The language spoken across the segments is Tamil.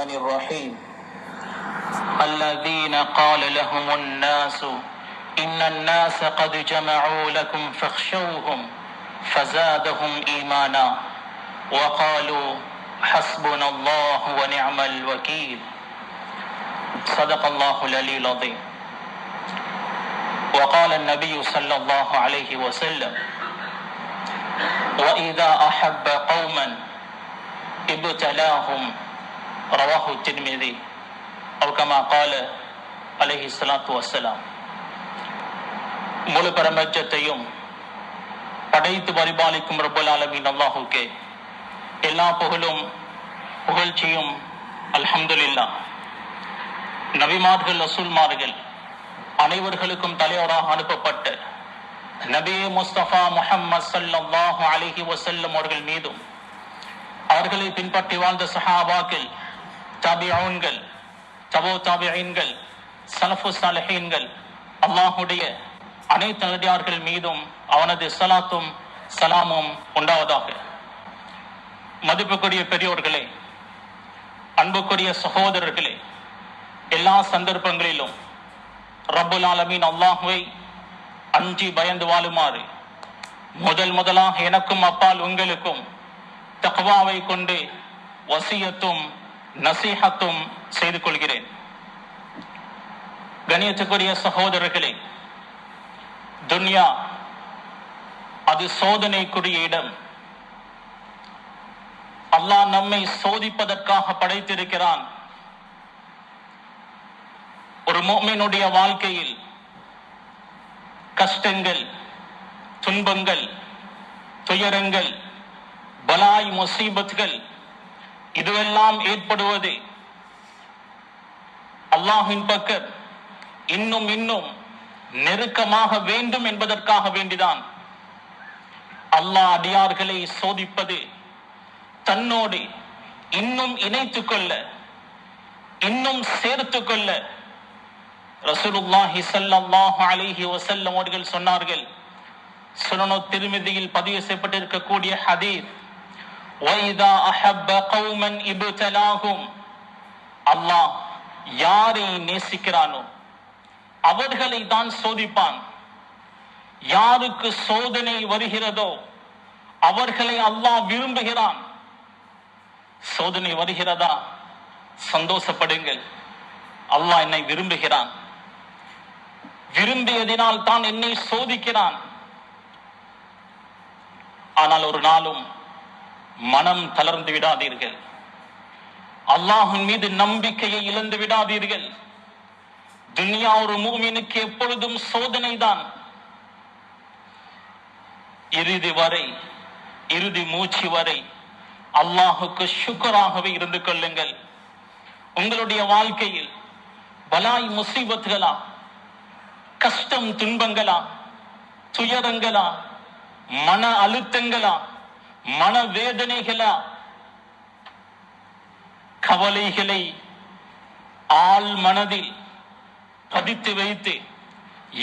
الرحمن الرحيم الذين قال لهم الناس إن الناس قد جمعوا لكم فاخشوهم فزادهم إيمانا وقالوا حسبنا الله ونعم الوكيل صدق الله العلي العظيم. وقال النبي صلى الله عليه وسلم وإذا أحب قوما ابتلاهم رواه الترمذي أو كما قال عليه الصلاة والسلام. முழு பிரபஞ்சத்தையும் படைத்து பரிபாலிக்கும் ரப்பல் ஆலமீன் அல்லாஹ்வுக்கே எல்லா புகழும் புகழ்ச்சியும் அல்ஹம்துலில்லாஹ். நபிமார்கள் ரசூல்மார்கள் அனைவர்களுக்கும் தலைவராக அனுப்பப்பட்ட நபி முஸ்தபா முஹம்மது ஸல்லல்லாஹு அலைஹி வஸல்லம் அவர்கள் மீதும் அவர்களை பின்பற்றி வாழ்ந்த சஹாபாக்கள், தாபிஊன்கள், தபூ தாபிஈன்கள், ஸலஃபு ஸாலிஹீன்கள், அல்லாஹ்வுடைய அனைத்து நல்லடியார்கள் மீதும் அவனது ஸலாத்தும் ஸலாமும் உண்டாவதாக. மதிப்புக்குரிய பெரியோர்களே, அன்புக்குரிய சகோதரர்களே, எல்லா சந்தர்ப்பங்களிலும் ரப்புல் ஆலமீன் அல்லாஹ்வை அஞ்சி பயந்து வாழுமாறு முதலாக எனக்கும் அப்பால் உங்களுக்கும் தக்வாவை கொண்டு வசியத்தும் நசீஹத்தும் செய்து கொள்கிறேன். கண்ணியத்துக்குரிய சகோதரர்களே, துன்யா அது சோதனைக்குரிய இடம். அல்லாஹ் நம்மை சோதிப்பதற்காக படைத்திருக்கிறான். ஒரு முஃமினுடைய வாழ்க்கையில் கஷ்டங்கள், துன்பங்கள், துயரங்கள், பலாய், முசீபத்கள் இதுவெல்லாம் ஏற்படுவது அல்லாஹ்வின் பக்கம் இன்னும் நெருக்கமாக வேண்டும் என்பதற்காக வேண்டிதான். அல்லாஹ் அடியார்களை சோதிப்பது தன்னோடு இன்னும் இணைத்துக் கொள்ள, இன்னும் சேர்த்துக் கொள்ள. ரசூலுல்லாஹி ஸல்லல்லாஹு அலைஹி வஸல்லம் அவர்கள் சொன்னார்கள், சுனனு திர்மிதியில் பதிவு செய்யப்பட்டிருக்கக்கூடிய ஹதீஸ், வைதா அஹப்ப கௌமன் இப்தலாஹும், அல்லாஹ் யாரை நேசிக்கிறானோ அவர்களை தான் சோதிப்பான். யாருக்கு சோதனை வருகிறதோ அவர்களை அல்லாஹ் விரும்புகிறான். சோதனை வருகிறதா? சந்தோஷப்படுங்கள், அல்லாஹ் என்னை விரும்புகிறான். விரும்பியதினால் தான் என்னை சோதிக்கிறான். ஆனால் ஒரு நாளும் மனம் தளர்ந்து விடாதீர்கள். அல்லாஹ்வின் மீது நம்பிக்கையை இழந்து விடாதீர்கள். துன்யா ஒரு மூமினுக்கு எப்பொழுதும் சோதனை தான். இறுதி மூச்சு வரை அல்லாஹுக்கு ஷுக்ராகவே இருந்து கொள்ளுங்கள். உங்களுடைய வாழ்க்கையில் பலாய் முசீபத்துகளா, கஷ்டம் துன்பங்களா, துயரங்களா, மன அழுத்தங்களா, மன வேதனைகளா, கவலைகளை ஆள் மனதில் பதித்து வைத்து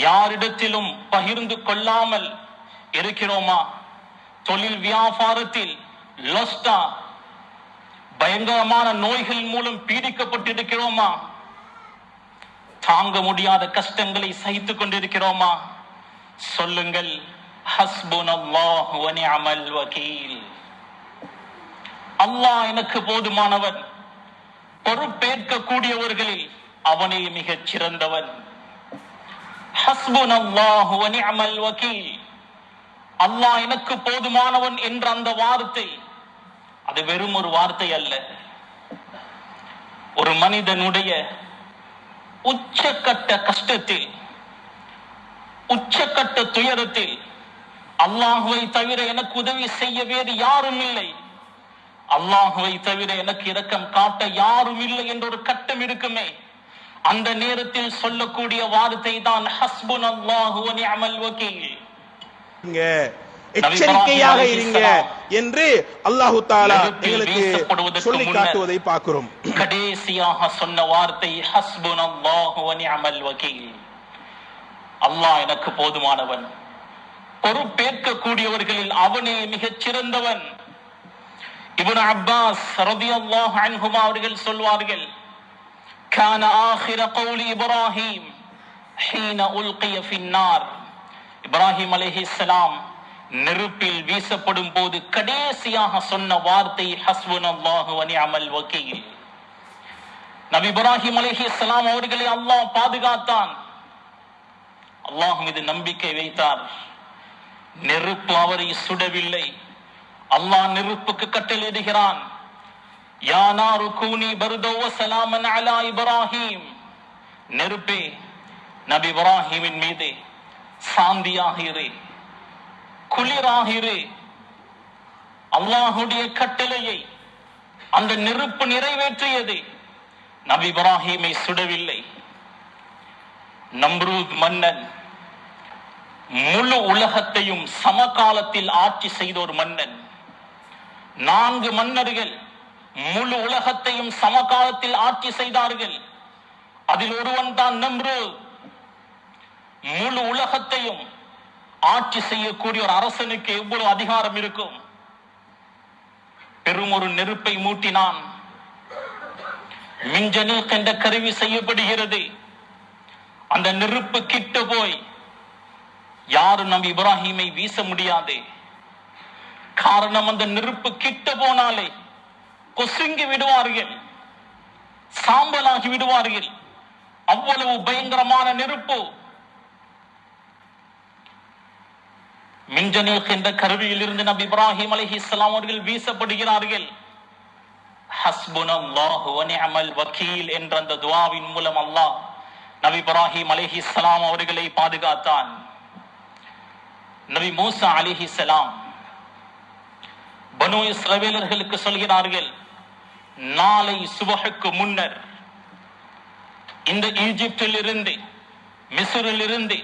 யாரிடத்திலும் பகிர்ந்து கொள்ளாமல் இருக்கிறோமா? தொழில் வியாபாரத்தில் லஸ்டா, பயங்கரமான நோய்கள் மூலம் பீடிக்கப்பட்டிருக்கிறோமா? தாங்க முடியாத கஷ்டங்களை சகித்துக் கொண்டிருக்கிறோமா? சொல்லுங்கள், ஹஸ்புனல்லாஹு வ நிஅமல் வகீல். அல்லாஹ் எனக்கு போதுமானவன். பொறுப்பேற்க கூடியவர்களில் அவனே மிகச் சிறந்தவன். ஹஸ்புனல்லாஹு வ நிஅமல் வகீல். அல்லாஹ் எனக்கு போதுமானவன் என்ற அந்த வார்த்தை அது வெறும் ஒரு வார்த்தை அல்ல. ஒரு மனிதனுடைய உச்சக்கட்ட கஷ்டத்தில், உச்சக்கட்ட துயரத்தில் அல்லாஹுவை தவிர எனக்கு உதவி செய்ய வேறு யாரும் இல்லை, அல்லாஹுவை தவிர எனக்கு இரக்கம் காட்ட யாரும் இல்லை என்ற ஒரு கட்டம் இருக்குமே, அந்த நேரத்தில் சொல்லக்கூடிய வார்த்தை தான் ஹஸ்புனல்லாஹு வ நிஅமல் வகீல். எச்சரிக்கையாக இருங்க என்று அல்லாஹ் தஆலா எங்களுக்கு சொல்லி காட்டுவதை பார்க்கிறோம். கடைசியாக சொன்ன வார்த்தை ஹஸ்புனல்லாஹு வ நிஅமல் வகீல். அல்லாஹ் எனக்கு போதுமானவன். பொறுப்பேற்க கூடியவர்களில் அவனே மிகச் சிறந்தவன். இப்னு அப்பாஸ் ரலியல்லாஹு அன்ஹுமா அவர்கள் சொல்வார்கள், கான ஆகிர கௌலி இப்ராஹிம் ஹீன உல்கிய ஃபின்னார். இப்ராஹிம் அலைஹிஸ்ஸலாம் நெருப்பில் வீசப்படும் போது கடைசியாக சொன்ன வார்த்தை ஹஸ்புனல்லாஹு வ நிஅமல் வக்கீல். நபி இப்ராஹிம் அலைஹிஸ்ஸலாம் அவர்களை அல்லாஹ் பாதுகாத்தான். அல்லாஹ் மீது நம்பிக்கை வைத்தார். நெருப்பு அவரை சுடவில்லை. அல்லாஹ் நெருப்புக்கு கட்டளையிடுகிறான், யா நாரு கூனி பர்தோ வ ஸலாமன் அலா இப்ராஹிம். நெருப்பே, நபி இப்ராஹிமின் மீது சாந்தியாக இரு, குளிராக இரு. அல்லாஹுடைய கட்டளையை அந்த நெருப்பு நிறைவேற்றியது. நபி இப்ராஹிமை சுடவில்லை. நம்ரூத் மன்னன் முழு உலகத்தையும் சமகாலத்தில் ஆட்சி செய்த ஒரு மன்னன். 4 மன்னர்கள் முழு உலகத்தையும் சமகாலத்தில் ஆட்சி செய்தார்கள். அதில் ஒருவன் தான் நம்ரூத். முழு உலகத்தையும் ஆட்சி செய்யக்கூடிய ஒரு அரசனுக்கு எவ்வளவு அதிகாரம் இருக்கும்? பெரும் ஒரு நெருப்பை மூட்டினான். மின்ஜனீக் என்ற கருவி செய்யப்படுகிறது. அந்த நெருப்பு கிட்ட போய் யாரும் நபி இப்ராஹிமை வீச முடியாது. காரணம், அந்த நெருப்பு கிட்ட போனாலே கொசுங்கி விடுவார்கள், சாம்பலாகி விடுவார்கள். அவ்வளவு பயங்கரமான நெருப்பு. மின்ஜனீக் என்ற கருவியில் இருந்து நபி இப்ராஹிம் அலைஹிஸ்ஸலாம் அவர்கள் வீசப்படுகிறார்கள். ஹஸ்புனல்லாஹு வ நிஅமல் வக்கீல் என்ற அந்த துஆவின் மூலம் அல்லாஹ் நபி இப்ராஹிம் அலைஹிஸ்ஸலாம் அவர்களை பாதுகாத்தான். நபி மூசா அலைஹிஸ்ஸலாம் பனு இஸ்ரவேலர்களுக்கு சொல்கிறார்கள், நாளை சுபஹுக்கு முன்னர் இந்த ஈஜிப்தில் இருந்து, மிஸ்ரில் இருந்து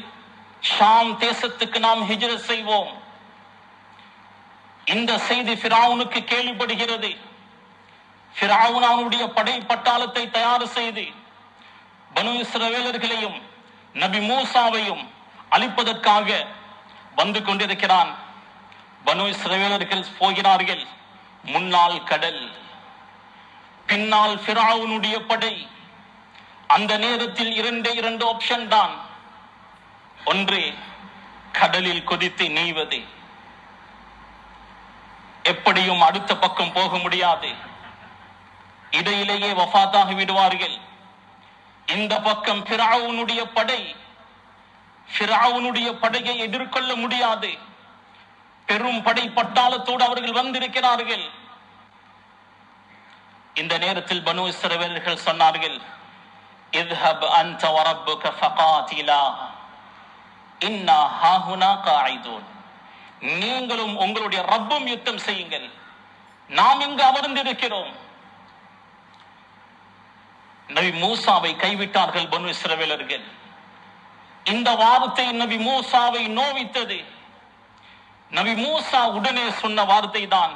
ஷாம் தேசத்துக்கு நாம் ஹிஜ்ரத் செய்வோம். இந்த செய்தி ஃபிரௌனுக்கு கேள்விப்படுகிறது. ஃபிரௌன் அவனுடைய படை பட்டாளத்தை தயார் செய்து பனு இஸ்ரவேலர்களையும் நபி மூசாவையும் அழிப்பதற்காக வந்து கொண்டிருக்கிறான். பனு இஸ்ரவேலர்கள் போகிறார்கள். முன்னால் கடல், பின்னால் ஃபிரௌனுடைய படை. அந்த நேரத்தில் 2 ஆப்ஷன் தான். ஒன்று, கடலில் கொதித்து நீவது. எப்படியும் அடுத்த பக்கம் போக முடியாது, இடையிலேயே வஃபாத்தாகி விடுவார்கள். இந்த பக்கம் ஃபிரௌனுடைய படை, ஃபிரௌனுடைய படையை எதிர்கொள்ள முடியாது. பெரும் படை பட்டாளத்தோடு அவர்கள் வந்திருக்கிறார்கள். இந்த நேரத்தில் பனு இஸ்ரவேலர்கள் சொன்னார்கள், இத்ஹப் அன்த வ ரப்புக ஃபகாதிலா இன்னா ஹாஹுனா காயிதூன். நீங்களும் உங்களுடைய ரப்பும் யுத்தம் செய்யுங்கள், நாம் இங்கு அமர்ந்திருக்கிறோம். நபி மூசாவை கைவிட்டார்கள் பனு இஸ்ரவேலர்கள். இந்த வார்த்தை நபி மூசாவை நோவித்தது. நபி மூசா உடனே சொன்ன வார்த்தை தான்,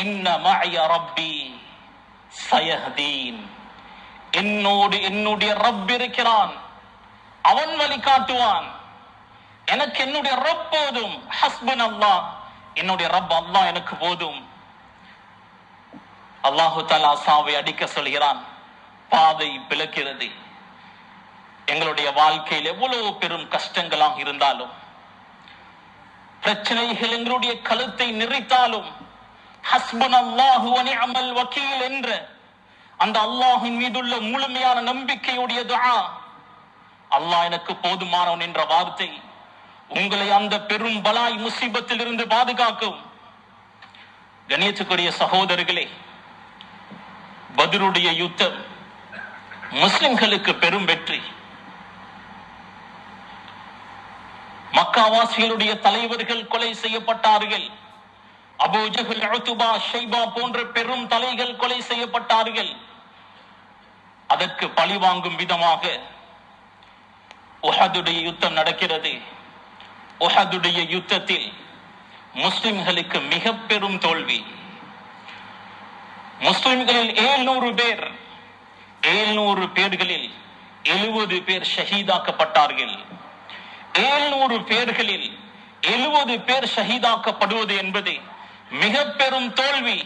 இன்ன மஅய ரப்பி சயஹ்தீன். என்னோடு என்னுடைய ரப் இருக்கிறான், அவன் வழி காட்டுவான். எனக்கு என்னுடைய ரப் போதும். ஹஸ்பன் அல்லாஹ், என்னுடைய ரப் அல்லாஹ் எனக்கு போதும். அல்லாஹு தஆலா சாவை அடிக்க சொல்கிறான். பாதை பிளக்கிறது. எங்களுடைய வாழ்க்கையில் எவ்வளவு பெரும் கஷ்டங்களாக இருந்தாலும், பிரச்சனைகள் எங்களுடைய கழுத்தை நெரித்தாலும், ஹஸ்புனல்லாஹு வ நிஅமல் வக்கீல் என்ற அந்த அல்லாஹ்வின் மீதுள்ள முழுமையான நம்பிக்கையுடைய துஆ, அல்லாஹ் எனக்கு போதுமானவன் என்ற வார்த்தை உங்களை அந்த பெரும் பலாய் முசீபத்தில் இருந்து பாதுகாக்கும். கண்ணியத்துக்குரிய சகோதரர்களே, பத்ருடைய யுத்தம் முஸ்லிம்களுக்கு பெரும் வெற்றி. மக்காவாசிகளுடைய தலைவர்கள் கொலை செய்யப்பட்டார்கள். அபூ ஜஹல், உத்பா, ஷைபா போன்ற பெரும் தலைகள் கொலை செய்யப்பட்டார்கள். அதற்கு பழி வாங்கும் விதமாக உஹதுடைய யுத்தம் நடக்கிறது. உஹதுடைய யுத்தத்தில் முஸ்லிம்களுக்கு மிக பெரும் தோல்வி. முஸ்லிம்களில் 700 பேர், 700 பேர்களில் 70 பேர் ஷஹீதாக்கப்பட்டார்கள். 700 பேர்களில் 70 பேர் ஷஹீதாக்கப்படுவது என்பது மிக பெரும் தோல்வி.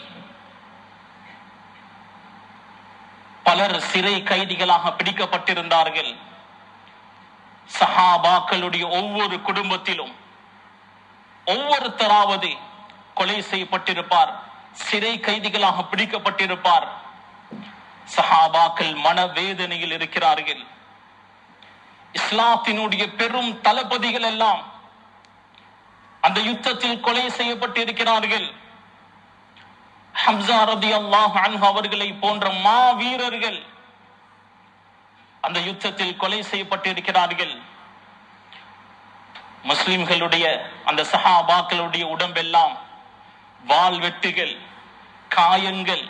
பலர் சிறை கைதிகளாக பிடிக்கப்பட்டிருந்தார்கள். சஹாபாக்களுடைய ஒவ்வொரு குடும்பத்திலும் ஒவ்வொருத்தராவது கொலை செய்யப்பட்டிருப்பார், சிறை கைதிகளாக பிடிக்கப்பட்டிருப்பார். சஹாபாக்கள் மனவேதனையில் இருக்கிறார்கள். இஸ்லாத்தினுடைய பெரும் தளபதிகள் எல்லாம் அந்த யுத்தத்தில் கொலை செய்யப்பட்டிருக்கிறார்கள். ஹம்ஸா ரலியல்லாஹு அன்ஹு அவர்களை போன்ற மாவீரர்கள் அந்த யுத்தத்தில் கொலை செய்யப்பட்டிருக்கிறார்கள். முஸ்லிம்களுடைய அந்த சஹாபாக்களுடைய உடம்பெல்லாம் வாள் வெட்டுகள், காயங்கள்,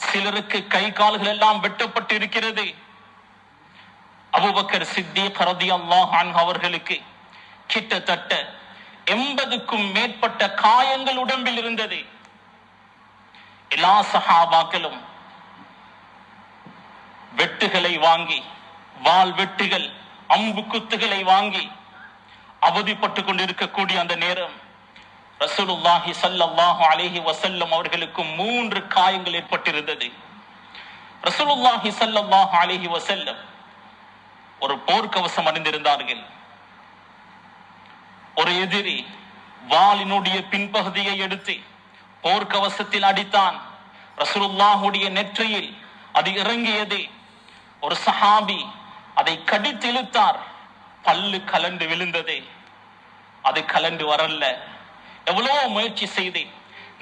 சிலருக்கு கை கால்கள் எல்லாம் வெட்டப்பட்டிருக்கிறது. அபூபக்கர் சித்தீக் ரலியல்லாஹு அன்ஹு அவர்களுக்கு கிட்டத்தட்ட 80க்கும் மேற்பட்ட காயங்கள் உடம்பில் இருந்தது. எல்லா சஹாபாக்களும் வெட்டுகளை வாங்கி, வாள் வெட்டுகள், அம்பு குத்துகளை வாங்கி அவதிப்பட்டுக் கொண்டிருக்கக்கூடிய அந்த நேரம் ரசூலுல்லாஹி ஸல்லல்லாஹு அலைஹி வஸல்லம் அவர்களுக்கு 3 காயங்கள் ஏற்பட்டிருந்தது. ரசூலுல்லாஹி ஸல்லல்லாஹு அலைஹி வஸல்லம் ஒரு போர்க்கவசம் அணிந்திருந்தார்கள். ஒரு எதிரி வாளினுடைய பின்பகுதியை எடுத்து போர்க்கவசத்தில் அடித்தான். ரசூலுல்லாஹுடைய நெற்றியில் அது இறங்கியது. ஒரு சஹாபி அதை கடித்து இழுத்தார். பல்லு கலண்டு விழுந்தது. அது கலண்டு வரல. எவ்வளவு முயற்சி செய்து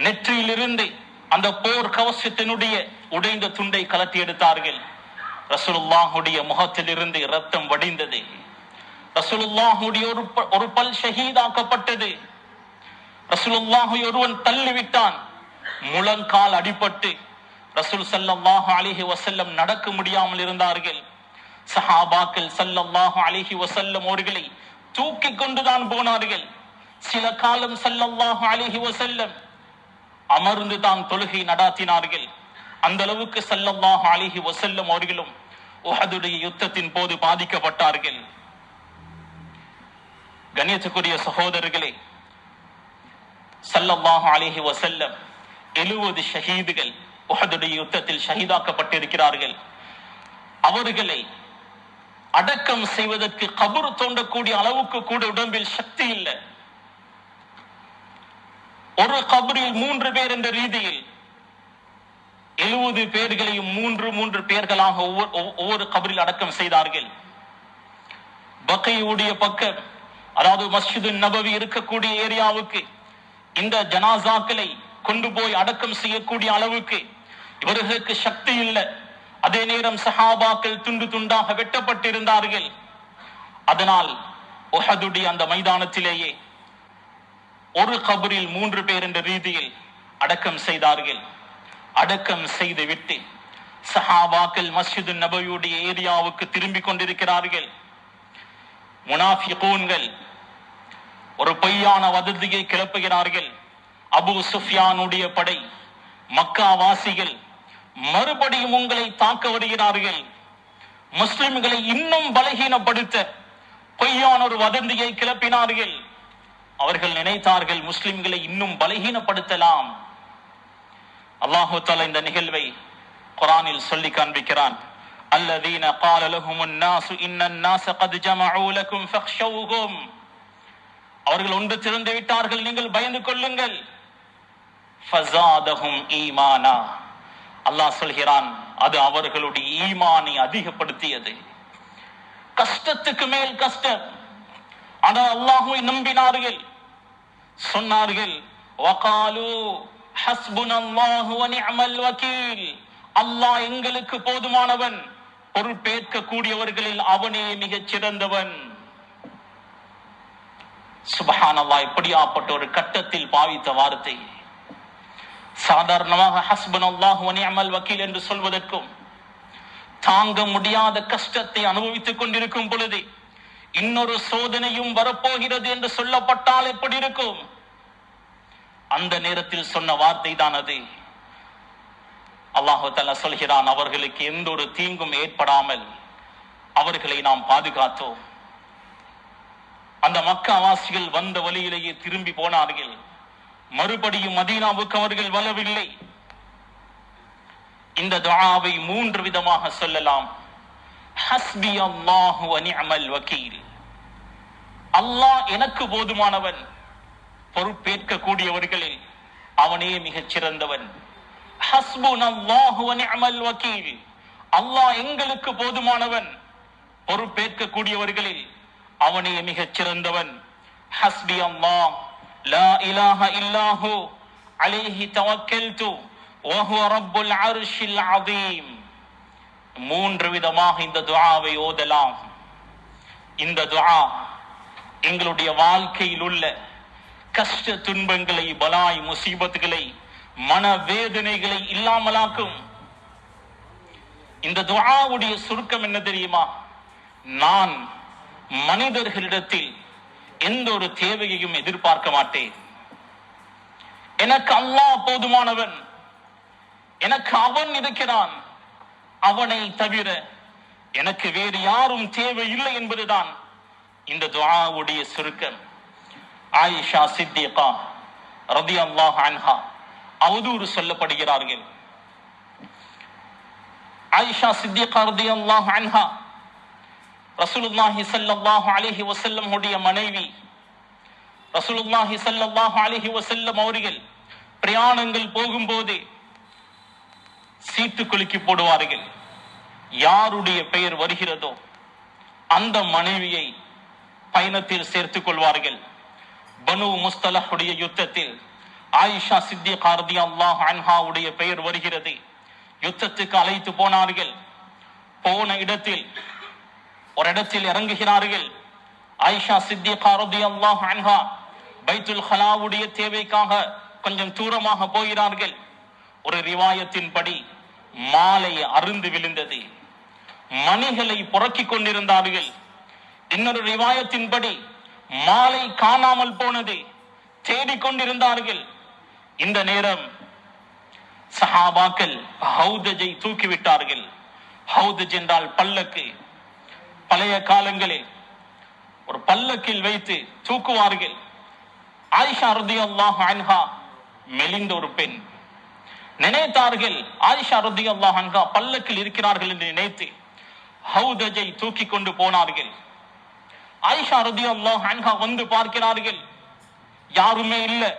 நெற்றியிலிருந்து அந்த போர் கவசத்தினுடைய உடைந்த துண்டை கலட்டி எடுத்தார்கள். ரசூலுல்லாஹுடைய முகத்தில் இருந்து இரத்தம் வடிந்தது. ரசூலுல்லாஹுடைய ஒரு பல் ஷஹீதாக்கப்பட்டது. ரசூலுல்லாஹை ஒருவன் தள்ளிவிட்டான். முழங்கால் அடிபட்டு ரசூல் ஸல்லல்லாஹு அலைஹி வஸல்லம் நடக்க முடியாமல் இருந்தார்கள். சஹாபாக்கள் ஸல்லல்லாஹு அலைஹி வஸல்லம் அவர்களை தூக்கி கொண்டுதான் போனார்கள். சில காலம் ஸல்லல்லாஹு அலைஹி வஸல்லம் அமர்ந்து தான் தொழுகை நடாத்தினார்கள். அந்த அளவுக்கு ஸல்லல்லாஹு அலைஹி வஸல்லம் அவர்களும் உஹதுடைய யுத்தத்தின் போது பாதிக்கப்பட்டார்கள். கண்ணியத்துக்குரிய சகோதரர்களே, ஸல்லல்லாஹு அலைஹி வஸல்லம் 70 ஷஹீதுகள் உஹதுடைய யுத்தத்தில் ஷஹீதாக்கப்பட்டிருக்கிறார்கள். அவர்களை அடக்கம் செய்வதற்கு கபர் தோண்டக்கூடிய அளவுக்கு கூட உடம்பில் சக்தி இல்லை. ஒரு கபரில் 3 பேர் என்ற ரீதியில் 70 பேர்களையும் 3 பேர்களாக ஒவ்வொரு கபரில் அடக்கம் செய்தார்கள். பக்கையுடைய பக்கம், அதாவது மஸ்ஜிது நபவி இருக்கக்கூடிய ஏரியாவுக்கு இந்த ஜனாசாக்களை கொண்டு போய் அடக்கம் செய்யக்கூடிய அளவுக்கு இவர்களுக்கு சக்தி இல்லை. அதே நேரம் சஹாபாக்கள் துண்டு துண்டாக வெட்டப்பட்டிருந்தார்கள். அதனால் உஹதுடைய அந்த மைதானத்திலேயே ஒரு கபரில் 3 பேர் என்ற ரீதியில் அடக்கம் செய்தார்கள். அடக்கம் செய்து விட்டு சஹாபாக்கள் மஸ்ஜிது நபவியுடைய ஏரியாவுக்கு திரும்பி கொண்டிருக்கிறார்கள். முனாஃபிகூன்கள் ஒரு பொய்யான வதந்தியை கிளப்புகிறார்கள். அபூ சுஃபியானுடைய படை, மக்கா வாசிகள் மறுபடியும் உங்களை தாக்க வருகிறார்கள். முஸ்லிம்களை இன்னும் பலகீனப்படுத்த பொய்யான ஒரு வதந்தியை கிளப்பினார்கள். அவர்கள் நினைத்தார்கள் முஸ்லிம்களை இன்னும் பலகீனப்படுத்தலாம். அல்லாஹு தஆலா இந்த நிகழ்வை குர்ஆனில் சொல்லி காண்பிக்கிறான். அல்லதீன قال لهم الناس ان الناس قد جمعوا لكم فاخشوهم. அவர்கள் ஒன்று திரண்டு விட்டார்கள், நீங்கள் பயந்து கொள்ளுங்கள். ஃபஸாதஹும் ஈமானா. அல்லாஹ் சொல்கிறான், அது அவர்களுடைய ஈமானை அதிகப்படுத்தியது. கஷ்டத்துக்கு மேல் கஷ்டம். ஆனால் அல்லாஹ்வை நம்பினார்கள். சொன்னார்கள், வகாலு ஹஸ்புனல்லாஹு வ நிஅமல் வகீல். அல்லாஹ் எங்களுக்கு போதுமானவன், பொறுப்பேற்க கூடியவர்களில் அவனே மிகச் சிறந்தவன். சுப்ஹானல்லாஹ், இப்படியாப்பட்ட ஒரு கட்டத்தில் பாவித்த வார்த்தை. சாதாரணமாக ஹஸ்புனல்லாஹு வ நிஅமல் வகீல் என்று சொல்வதற்கும், தாங்க முடியாத கஷ்டத்தை அனுபவித்துக் கொண்டிருக்கும் பொழுது இன்னொரு சோதனையும் வரப்போகிறது என்று சொல்லப்பட்டால் எப்படி இருக்கும்? அந்த நேரத்தில் சொன்ன வார்த்தை தான் அது. அல்லாஹு தஆலா சொல்கிறான், அவர்களுக்கு எந்த ஒரு தீங்கும் ஏற்படாமல் அவர்களை நாம் பாதுகாத்தோம். அந்த மக்காவாசிகள் வந்த வழியிலேயே திரும்பி போனார்கள். மறுபடியும் மதீனாவுக்கு அவர்கள் வரவில்லை. இந்த துஆவை 3 விதமாக சொல்லலாம். ஹஸ்பி அல்லாஹு வ நிஅமல் வக்கீல். அல்லாஹ் எனக்கு போதுமானவன், பொறுப்பேற்க கூடியவர்களில் அவனே மிகச் சிறந்தவன். ஹஸ்புனல்லாஹு வ நிஅமல் வக்கீல். அல்லாஹ் எங்களுக்கு போதுமானவன், பொறுப்பேற்க கூடியவர்களில் அவனே மிகச் சிறந்தவன். ஹஸ்பி அல்லாஹ் லா இலாஹ இல்லாஹு அலைஹி தவக்கல்து வ ஹுவ ரப்புல் அர்ஷில் அஸீம். 3 விதமாக இந்த துஆவை ஓதலாம். இந்த துஆ எங்களுடைய வாழ்க்கையில் உள்ள கஷ்ட துன்பங்களை, பலாய் முசீபத்துகளை, மனவேதனைகளை இல்லாமலாக்கும். இந்த துஆவுடைய சுருக்கம் என்ன தெரியுமா? நான் மனிதர்களிடத்தில் எந்த ஒரு தேவையையும் எதிர்பார்க்க மாட்டேன். எனக்கு அல்லாஹ் போதுமானவன், எனக்கு அவன் இருக்கிறான், அவனை தவிர எனக்கு வேறு யாரும் தேவையில்லை என்பதுதான் இந்த துஆவுடைய சுருக்கம். ஆயிஷா சித்திகா ரலியல்லாஹு அன்ஹா அவதூறு சொல்லப்படுகிறார்கள். ஆயிஷா சித்திகா ரலியல்லாஹு அன்ஹா ரசூலுல்லாஹி ஸல்லல்லாஹு அலைஹி வஸல்லம் உடைய மனைவி. ரசூலுல்லாஹி ஸல்லல்லாஹு அலைஹி வஸல்லம் அவர்கள் பிரயாணங்கள் போகும்போது சீட்டு குலுக்கி போடுவார்கள். யாருடைய பெயர் வருகிறதோ அந்த மனைவியை பயணத்தில் சேர்த்துக் கொள்வார்கள். பனு முஸ்தலஹுடைய யுத்தத்தில் ஆயிஷா சித்திகா ரலியல்லாஹு அன்ஹாவுடைய பெயர் வருகிறது. யுத்தத்துக்கு அழைத்து போனார்கள். போன இடத்தில் ஒரு இடத்தில் இறங்குகிறார்கள். ஆயிஷா சித்திகா ரலியல்லாஹு அன்ஹா பைத்துல் ஹலாவுடைய தேவைக்காக கொஞ்சம் தூரமாக போகிறார்கள். ஒரு ரிவாயத்தின்படி மாலை அருந்து விழுந்தது. மணிகளை புரக்கிக் கொண்டிருந்தார்கள். இன்னொரு ரிவாயத்தின்படி மாலை காணாமல் போனது, தேடிக்கொண்டிருந்தார்கள். இந்த நேரம் சஹாபாக்கள் ஹவுதஜை தூக்கிவிட்டார்கள். ஹவுதஜ் என்றால் பல்லக்கு. பழைய காலங்களில் ஒரு பல்லக்கில் வைத்து தூக்குவார்கள். ஆயிஷா ரலியல்லாஹு அன்ஹா மெலிந்த ஒரு பெண். நினைத்தார்கள் ஆயிஷா ரலியல்லாஹு அன்ஹா பல்லக்கில் இருக்கிறார்கள் என்று நினைத்து ஹவுதஜை தூக்கி கொண்டு போனார்கள். ஆயிஷா ரலியல்லாஹு அன்ஹா வந்து பார்க்கிறார்கள், யாருமே இல்லை.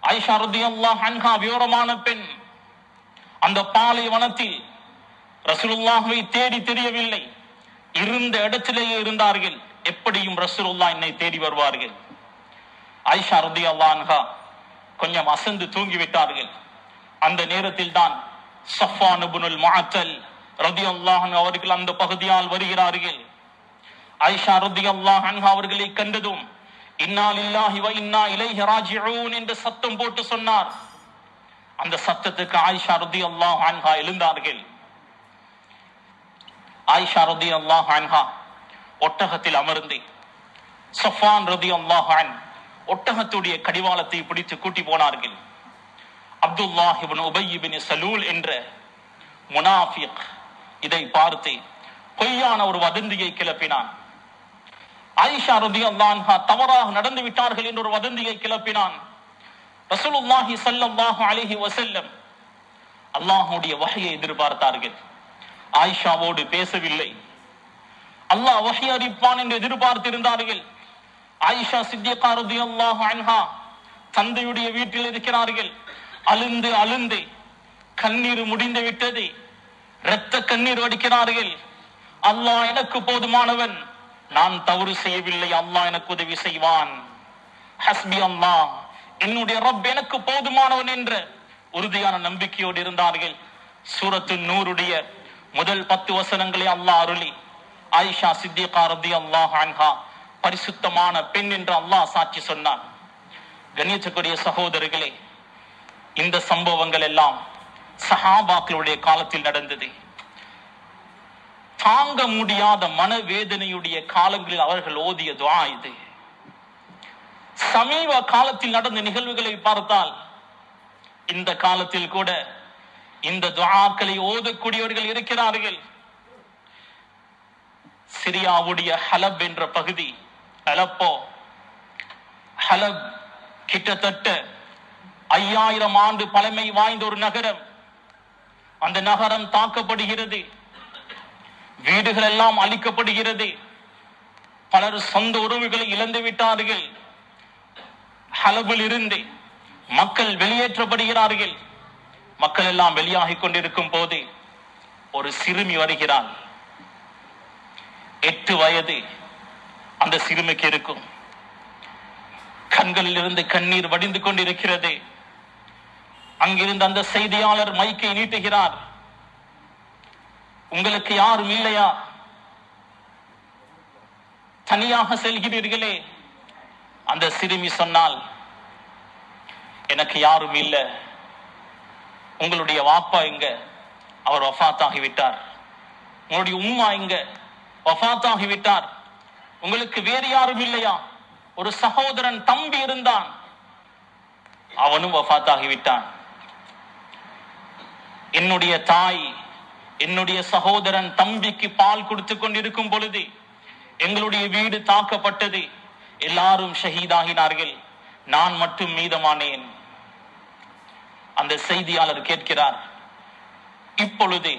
ஆயிஷா ரலியல்லாஹு அன்ஹா விவரமான பெண். அந்த பாலைவனத்தில் ரசூலுல்லாஹ்வை தேடி தெரியவில்லை. இருந்த இடத்திலேயே இருந்தார்கள். எப்படியும் ரசூலுல்லாஹ் என்னை தேடி வருவார்கள். ஆயிஷா ரலியல்லாஹு அன்ஹா கொஞ்சம் அசந்து தூங்கிவிட்டார்கள். அந்த நேரத்தில் தான் ஸஃவான் இப்னுல் முஅத்தல் ரலியல்லாஹு அன்ஹு அவர்கள் அந்த பகுதியால் வருகிறார்கள். ஆயிஷா ரலியல்லாஹு அன்ஹா அவர்களை கண்டதும் இன்னா லில்லாஹி வ இன்னா இலைஹி ராஜிஊன் என்று சத்தம் போட்டு சொன்னார். அந்த சத்தத்துக்கு ஆயிஷா ரலியல்லாஹு அன்ஹா எழுந்தார்கள். ஆயிஷா ரலியல்லாஹு அன்ஹா ஒட்டகத்தில் அமர்ந்து ஸஃவான் ரலியல்லாஹு அன்ஹு ஒட்டகத்துடைய கடிவாளத்தை பிடித்து கூட்டி போனார்கள். அப்துல்லாஹ் இப்னு உபய் இப்னு சலூல் என்ற முனாஃபிக் இதை பார்த்து பொய்யான ஒரு வதந்தியை கிளப்பினான். ஆயிஷா ரலியல்லாஹு அன்ஹா தவறாக நடந்து விட்டார்கள் என்ற ஒரு வதந்தியை கிளப்பினான். ரசூலுல்லாஹி ஸல்லல்லாஹு அலைஹி வஸல்லம் அல்லாஹ்வுடைய வஹயை எதிர்பார்த்தார்கள். ஆயிஷாவோடு பேசவில்லை. அல்லாஹ் வஹி அறிவிப்பான் என்று எதிர்பார்த்திருந்தார்கள். ஆயிஷா சித்திகா ரலியல்லாஹு அன்ஹா தந்தையுடைய வீட்டில் இருக்கிறார்கள். அழுந்து அழுந்து கண்ணீர் முடிந்து விட்டது. இரத்த கண்ணீர் வடிக்கிறார்கள். அல்லாஹ் எனக்கு போதுமானவன், நான் தவறு செய்யவில்லை, அல்லாஹ் எனக்கு உதவி செய்வான். ஹஸ்பி அல்லாஹ், என்னுடைய ரப் எனக்கு போதுமானவன் என்ற உறுதியான நம்பிக்கையோடு இருந்தார்கள். சூரத்து நூருடைய முதல் 10 வசனங்களை அல்லாஹ் அருளி ஆயிஷா சித்திகா ரலியல்லாஹு அன்ஹா பரிசுத்தமான பெண் என்று அல்லாஹ் சாட்சி சொன்னான். கண்ணியத்துக்குரிய சகோதரர்களே, இந்த சம்பவங்கள் எல்லாம் சஹாபாக்களுடைய காலத்தில் நடந்தது. தாங்க முடியாத மனவேதனையுடைய காலங்களில் அவர்கள் ஓதிய துஆ இது. சமீப காலத்தில் நடந்த நிகழ்வுகளை பார்த்தால் இந்த காலத்தில் கூட இந்த துஆக்களை ஓதக்கூடியவர்கள் இருக்கிறார்கள். சிரியாவுடைய ஹலப் என்ற பகுதி, அலப்போ, ஹலப் கிட்டத்தட்ட 5000 ஆண்டு பழமை வாய்ந்த ஒரு நகரம். அந்த நகரம் தாக்கப்படுகிறது, வீடுகள் எல்லாம் அழிக்கப்படுகிறது, பலர் சொந்த உறவுகளை இழந்து விட்டார்கள். ஹலபில் இருந்து மக்கள் வெளியேற்றப்படுகிறார்கள். மக்கள் எல்லாம் வெளியாகிக் கொண்டிருக்கும் போது ஒரு சிறுமி வருகிறாள். 8 வயது அந்த சிறுமிக்கு இருக்கும். கண்களில் இருந்து கண்ணீர் வடிந்து கொண்டிருக்கிறது. அங்கிருந்து அந்த செய்தியாளர் மைக்கை நீட்டுகிறார். உங்களுக்கு யாரும் இல்லையா? தனியாக செல்கிறீர்களே? அந்த சிறுமி சொன்னால், எனக்கு யாரும் இல்லை. உங்களுடைய வாப்பா எங்க? அவர் வஃபாத்தாகிவிட்டார். உங்களுடைய உம்மா எங்க? வஃபாத்தாகிவிட்டார். உங்களுக்கு வேறு யாரும் இல்லையா? ஒரு சகோதரன் தம்பி இருந்தான், அவனும் வஃபாத்தாகிவிட்டான். என்னுடைய தாய் என்னுடைய சகோதரன் தம்பிக்கு பால் கொடுத்து கொண்டிருக்கும் பொழுது எங்களுடைய வீடு தாக்கப்பட்டது. எல்லாரும் ஷஹீதாகினார்கள், நான் மட்டும் மீதமானேன். அந்த செய்தியாளர் கேட்கிறார், இப்பொழுது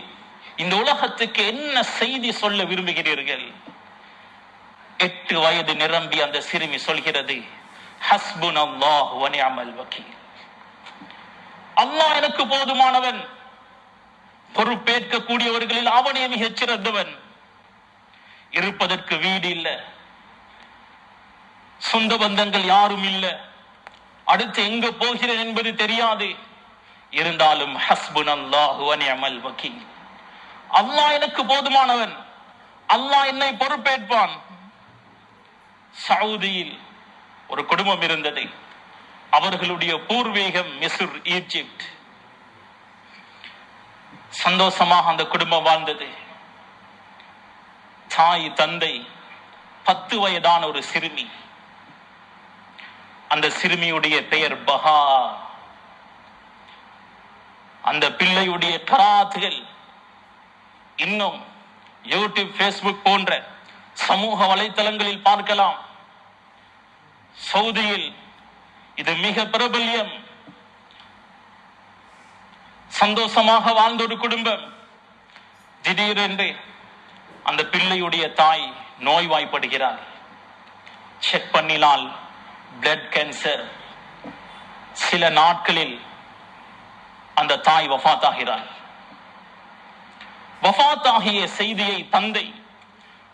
இந்த உலகத்துக்கு என்ன செய்தி சொல்ல விரும்புகிறீர்கள்? 8 வயது நிரம்பி அந்த சிறுமி சொல்கிறது, ஹஸ்புனல்லாஹு வ நிஅமல் வக்கீல். அல்லாஹ் எனக்கு போதுமானவன். பொறுப்பேற்க கூடியவர்களில் அவனே மிகச் சிறந்தவன். இருப்பதற்கு வீடு இல்ல, சொந்த பந்தங்கள் யாரும் இல்ல, அடுத்து எங்க போகிறேன் என்பது தெரியாது. இருந்தாலும் ஹஸ்புனல்லாஹு வ நிஅமல் வக்கீல், அல்லாஹ் எனக்கு போதுமானவன், அல்லாஹ் என்னை பொறுப்பேற்பான். சவுதியில் ஒரு குடும்பம் இருந்தது. அவர்களுடைய பூர்வீகம் மிஸ்ர், ஈஜிப்ட். சந்தோஷமாக அந்த குடும்பம் வாழ்ந்தது. தாய், தந்தை, 10 வயதான ஒரு சிறுமி. அந்த சிறுமியுடைய பெயர் பஹா. அந்த பிள்ளையுடைய கராத்துகள் இன்னும் யூடியூப், ஃபேஸ்புக் போன்ற சமூக வலைத்தளங்களில் பார்க்கலாம். சவுதியில் இது மிக பிரபல்யம். சந்தோஷமாக வாழ்ந்த ஒரு குடும்பம். திடீரென்று அந்த பிள்ளையுடைய தாய் நோய்வாய்ப்படுகிறார். செக் பண்ணினால் பிளட் கேன்சர். சில நாட்களில் அந்த தாய் வஃபாத்தாகிறார். வஃபாத்தாகிய செய்தியை தந்தை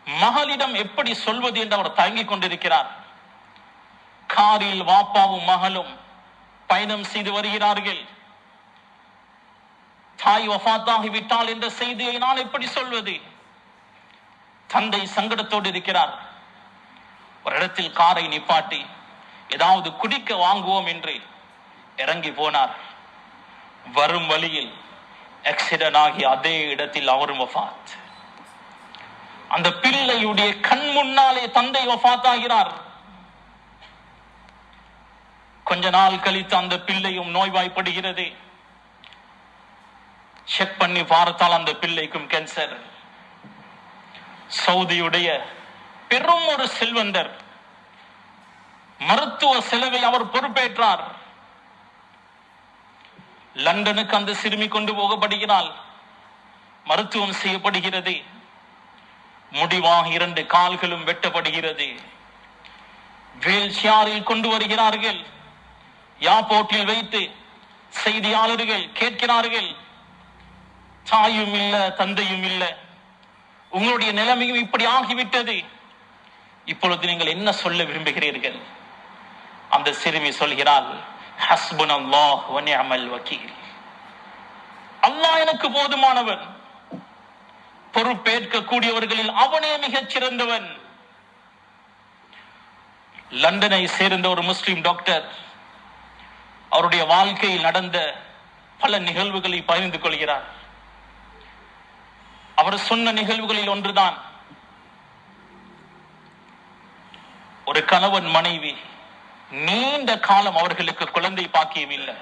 மகளிடம் எப்படி சொல்வது என்று அவர் தயங்கிக் கொண்டிருக்கிறார். காரில் வாப்பாவும் மகளும் பயணம் செய்து வருகிறார்கள். தாய் வஃபாத்தாகி விட்டால் என்ற செய்தியை நான் எப்படி சொல்வது? தந்தை சங்கடத்தோடு இருக்கிறார். ஒரு இடத்தில் காரை நிப்பாட்டி ஏதாவது குடிக்க வாங்குவோம் என்று இறங்கி போனார். வரும் வழியில் ஆக்சிடென்ட் ஆகி அதே இடத்தில் அவரும் வஃபாத். அந்த பிள்ளையுடைய கண் முன்னாலே தந்தை வஃபாத்தாகிறார். கொஞ்ச நாள் கழித்து அந்த பிள்ளையும் நோய்வாய்ப்படுகிறது. செக் பண்ணி பார்த்தால் அந்த பிள்ளைக்கும் கேன்சர். சவுதியுடைய பெரும் ஒரு செல்வந்தர், மருத்துவ செலவை அவர் பொறுப்பேற்றார். லண்டனுக்கு அந்த சிறுமி கொண்டு போகப்படுகிறாள். மருத்துவம் செய்யப்படுகிறது. முடிவாக 2 கால்களும் வெட்டப்படுகிறது. வீல் சேரில் கொண்டு வருகிறார்கள். ஏர்போர்ட்டில் வைத்து செய்தியாளர்கள் கேட்கிறார்கள், தாயும் இல்ல, தந்தையும் இல்ல, உங்களுடைய நிலைமையும் இப்படி ஆகிவிட்டது, இப்பொழுது நீங்கள் என்ன சொல்ல விரும்புகிறீர்கள்? அந்த சிறுமி சொல்கிறாள், ஹஸ்புனல்லாஹு வ நிஅமல் வக்கீல். அல்லாஹ் எனக்கு போதுமானவன். பொறுப்பேற்க கூடியவர்களில் அவனே மிகச் சிறந்தவன். லண்டனை சேர்ந்த ஒரு முஸ்லிம் டாக்டர் அவருடைய வாழ்க்கையில் நடந்த பல நிகழ்வுகளை பகிர்ந்து கொள்கிறார். அவர் சொன்ன நிகழ்வுகளில் ஒன்றுதான், ஒரு கணவன் மனைவி நீண்ட காலம் அவர்களுக்கு குழந்தை பாக்கியம் இல்லை.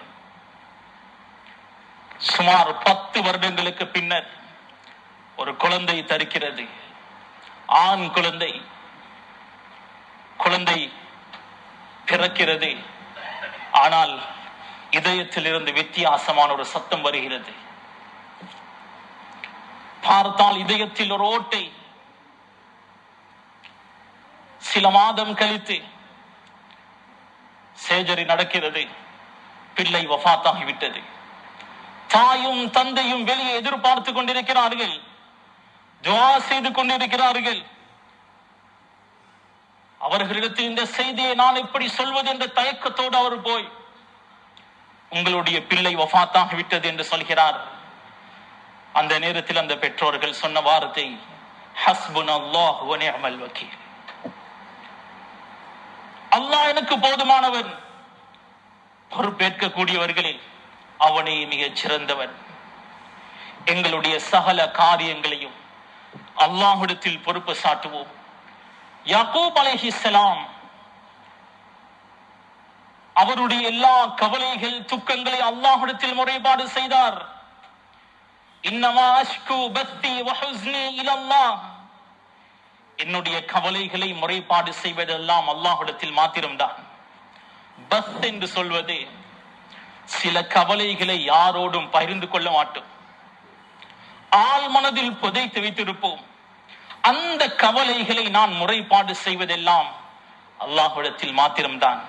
சுமார் 10 வருடங்களுக்கு பின்னர் ஒரு குழந்தை தரிக்கிறது. ஆண் குழந்தை. குழந்தை பிறக்கிறது. ஆனால் இதயத்தில் இருந்து வித்தியாசமான ஒரு சத்தம் வருகிறது. பார்த்தால் இதயத்தில் ஒரு ஓட்டை. சில மாதம் கழித்து சேஜரி நடக்கிறது. பிள்ளை வஃபாத்தாகிவிட்டது. தாயும் தந்தையும் வெளியே எதிர்பார்த்து கொண்டிருக்கிறார்கள், துஆ செய்து கொண்டிருக்கிறார்கள். அவர்களிடத்தில் இந்த செய்தியை நான் எப்படி சொல்வது என்ற தயக்கத்தோடு அவர் போய் உங்களுடைய பிள்ளை வஃபாத்தாகிவிட்டது என்று சொல்கிறார். அந்த நேரத்தில் அந்த பெற்றோர்கள் சொன்ன வார்த்தை, ஹஸ்புனல்லாஹு வ நிஅமல் வக்கீல். அல்லாஹ் எனக்கு போதுமானவன். பொறுப்பேற்கக்கூடியவர்களில் அவனே மிகச் சிறந்தவன். எங்களுடைய சகல காரியங்களையும் அல்லாஹ்விடத்தில் பொறுப்பு சாட்டுவோம். யாக்கூப் அலைஹிஸ்ஸலாம் அவருடைய எல்லா கவலைகள் துக்கங்களை அல்லாஹ்விடத்தில் முறைப்பாடு செய்தார். இன்னமா அஷ்கு பத்தி வ ஹுஸ்னி இலல்லாஹ். என்னுடைய கவலைகளை முறைப்பாடு செய்வதெல்லாம் அல்லாஹ்விடத்தில் மாத்திரம்தான். பஸ் என்று சொல்வது சில கவலைகளை யாரோடும் பகிர்ந்து கொள்ள மாட்டோம், ஆள் மனதில் புதைத்து வைத்திருப்போம். அந்த கவலைகளை நான் முறைப்பாடு செய்வதெல்லாம் அல்லாஹ்விடத்தில் மாத்திரம்தான்.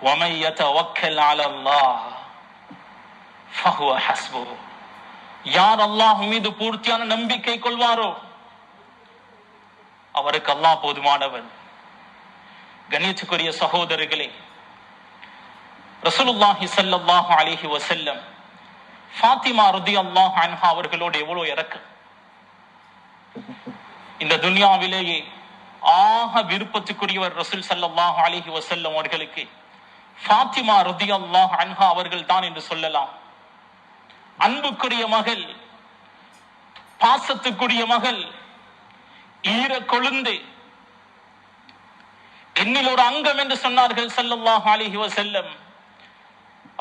وَمَن يَتَوَكَّلْ عَلَى اللَّهِ فَهُوَ حَسْبُهُ. யார் அல்லாஹ் மீது பூர்த்தியான நம்பிக்கை கொள்வாரோ அவருக்கு அல்லாஹ் போதுமானவன். கண்ணியத்துக்குரிய சகோதரர்களே, ரசூலுல்லாஹி ஸல்லல்லாஹு அலைஹி வஸல்லம் ஃபாத்திமா ரலியல்லாஹு அன்ஹா அவர்களோடு எவ்வளவு இரக்கம். இந்த துன்யாவிலேயே ஆக விருப்பத்துக்குரியவர் ரசூல் ஸல்லல்லாஹு அலைஹி வஸல்லம் அவர்களுக்கு ஃபாத்திமா ரலியல்லாஹு அன்ஹா அவர்கள் தான் என்று சொல்லலாம். அன்புக்குரிய மகள், பாசத்துக்குரிய மகள், ஈர கொழுந்து, என்னில் ஒரு அங்கம் என்று சொன்னார்கள் ஸல்லல்லாஹு அலைஹி வஸல்லம்.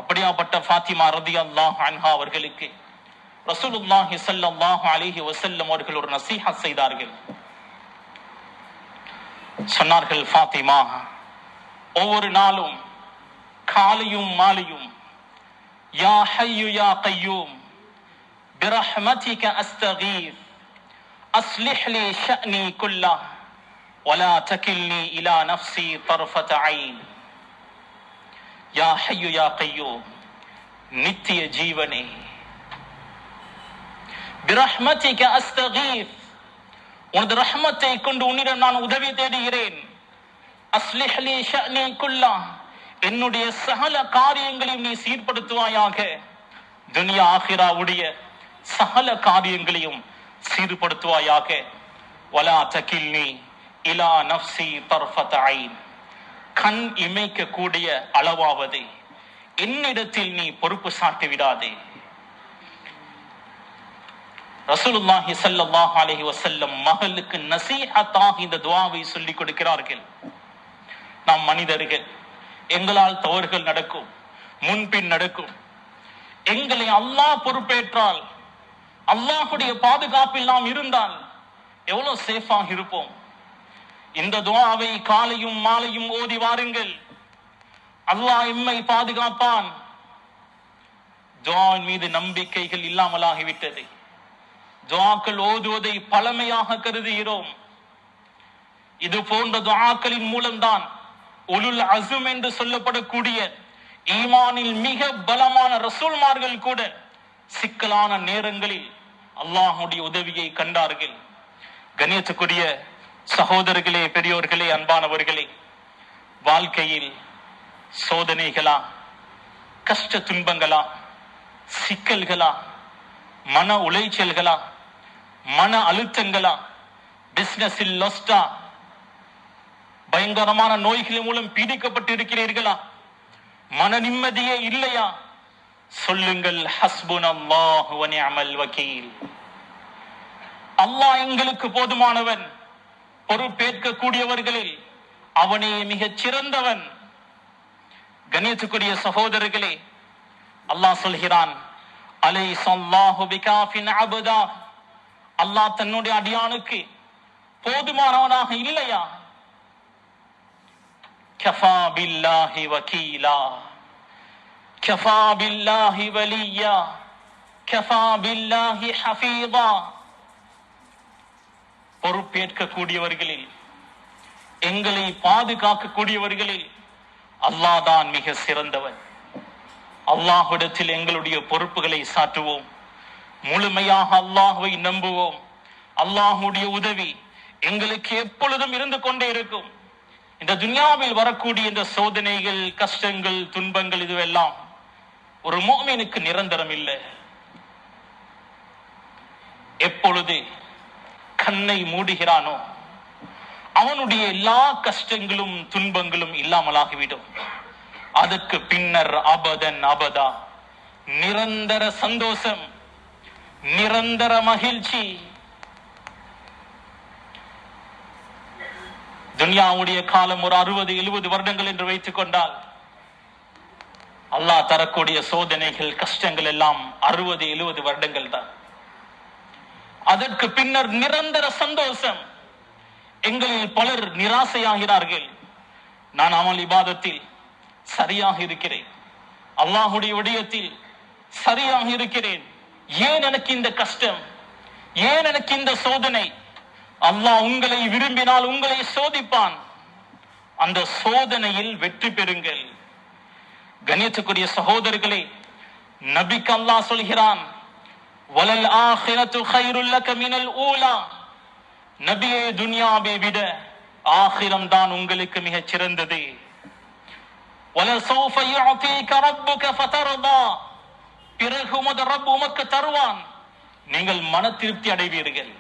அப்படியாப்பட்ட ஃபாத்திமா ரலியல்லாஹு அன்ஹா அவர்களுக்கு ரசூலுல்லாஹி ஸல்லல்லாஹு அலைஹி வஸல்லம் அவர்கள் ஒரு நசீஹத் செய்தார்கள். சொன்னார்கள், ஃபாத்திமா, ஒவ்வொரு நாளும் காலையும் மாலையும் யா ஹய்யு யா கய்யூம் பிரஹ்மதிக அஸ்தகீஸ் அஸ்லிஹ் லி ஷஅனி குல்லஹ் வலா தகில்னி இலா நஃப்ஸி தர்ஃபத ஐன். யா ஹய்யு யா கய்யூம், நித்திய ஜீவனே, பிரஹ்மதிக அஸ்தகீஸ், உனது ரஹ்மத்தை கொண்டு உன்னிடம் நான் உதவி தேடுகிறேன். அஸ்லிஹ் லி ஷஅனி குல்லஹ், என்னுடைய சகல காரியங்களையும் நீ சீர்படுத்துவாயாக. துனியா ஆகிராவுடைய சகல காரியங்களையும் சீர்படுத்துவாயாக. வலா தகில்னி இலா நஃப்ஸி தர்ஃபத ஐன், கண் இமைக்க கூடிய அளவாவது என்னிடத்தில் நீ பொறுப்பு சாட்டி விடாதே. ரசூலுல்லாஹி ஸல்லல்லாஹு அலைஹி வஸல்லம் மகளுக்கு நசீஹத்தாக இந்த துஆவை சொல்லிக் கொடுக்கிறார்கள். நாம் மனிதர்கள், எங்களால் தவறுகள் நடக்கும், முன்பின் நடக்கும். எங்களை அல்லாஹ் பொறுப்பேற்றால், அல்லாஹ்வுடைய பாதுகாப்பில் நாம் இருந்தால் எவ்வளவு சேஃபாக இருப்போம். இந்த துஆவை காலையும் மாலையும் ஓதி வாருங்கள். அல்லாஹ் எம்மை பாதுகாப்பான். துஆவின் மீது நம்பிக்கைகள் இல்லாமலாகிவிட்டது. துஆக்கள் ஓதுவதை பழமையாக கருதுகிறோம். இது போன்ற துஆக்களின் மூலம்தான் உலுல் அஸ்ம் என்று சொல்லப்படக்கூடிய ஈமானில் மிக பலமான ரசூல்மார்கள் கூட சிக்கலான நேரங்களில் அல்லாஹ்வுடைய உதவியை கண்டார்கள். கண்ணியத்துக்குரிய சகோதரர்களே, பெரியோர்களே, அன்பானவர்களே, வாழ்க்கையில் சோதனைகளா, கஷ்ட துன்பங்களா, சிக்கல்களா, மன உளைச்சல்களா, மன அழுத்தங்களா, பிசினஸில் லொஸ்டா, பயங்கரமான நோய்களின் மூலம் பீடிக்கப்பட்டு இருக்கிறீர்களா, மன நிம்மதியே இல்லையா? சொல்லுங்கள், ஹஸ்புனல்லாஹு வ நிஅமல் வக்கீல். அல்லாஹ் எங்களுக்கு போதுமானவன். பொறுப்பேற்க கூடியவர்களில் அவனே மிகச் சிறந்தவன். கண்ணியத்துக்குரிய சகோதரர்களே, அல்லாஹ் சொல்கிறான், அலைஸல்லாஹு பிகாஃபின் அபதா. அல்லாஹ் தன்னுடைய அடியானுக்கு போதுமானவனாக இல்லையா? கஃபா பில்லாஹி வகீலா, கஃபா பில்லாஹி வலியா, கஃபா பில்லாஹி ஹஃபீதா. பொறுப்பேற்கக்கூடியவர்களில், எங்களை பாதுகாக்கக்கூடியவர்களில் அல்லாஹ் தான் மிக சிறந்தவன். அல்லாஹ்விடத்தில் எங்களுடைய பொறுப்புகளை சாற்றுவோம். முழுமையாக அல்லாஹ்வை நம்புவோம். அல்லாஹ்வுடைய உதவி எங்களுக்கு எப்பொழுதும் இருந்து கொண்டே இருக்கும். இந்த துன்யாவில் வரக்கூடிய இந்த சோதனைகள், கஷ்டங்கள், துன்பங்கள் இதுவெல்லாம் ஒரு முஃமினுக்கு நிரந்தரம் இல்லை. எப்பொழுது கண்ணை மூடுகிறானோ அவனுடைய எல்லா கஷ்டங்களும் துன்பங்களும் இல்லாமலாகிவிடும். அதற்கு பின்னர் அபதன் அபதா நிரந்தர சந்தோஷம், நிரந்தர மகிழ்ச்சி. துன்யாவுடைய காலம் ஒரு 60-70 வருடங்கள் என்று வைத்துக் கொண்டால், அல்லாஹ் தரக்கூடிய சோதனைகள், கஷ்டங்கள் எல்லாம் 60-70 வருடங்கள் தான். அதற்கு பின்னர் நிரந்தர சந்தோஷம். எங்களில் பலர் நிராசையாகிறார்கள். நான் அமல் இபாதத்தில் சரியாக இருக்கிறேன், அல்லாஹுடைய விடயத்தில் சரியாக இருக்கிறேன், ஏன் எனக்கு இந்த கஷ்டம், ஏன் எனக்கு இந்த சோதனை? அல்லாஹ் உங்களை விரும்பினால் உங்களை சோதிப்பான். அந்த சோதனையில் வெற்றி பெறுங்கள். கண்ணியத்துக்குரிய சகோதரர்களே, நபிக்கு அல்லாஹ் சொல்கிறான், வலல் ஆখিরাতু கைருல் லக மினல் ஊலா. நபியே, துன்யாவை விட ஆখিরাம் தான் உங்களுக்கு மிகச் சிறந்தது. வலசௌஃப யுஅதீக ரப்புக ஃபதர்தா. பிறகு உமது ரப் உமக்கு தருவான், நீங்கள் மன திருப்தி அடைவீர்கள்.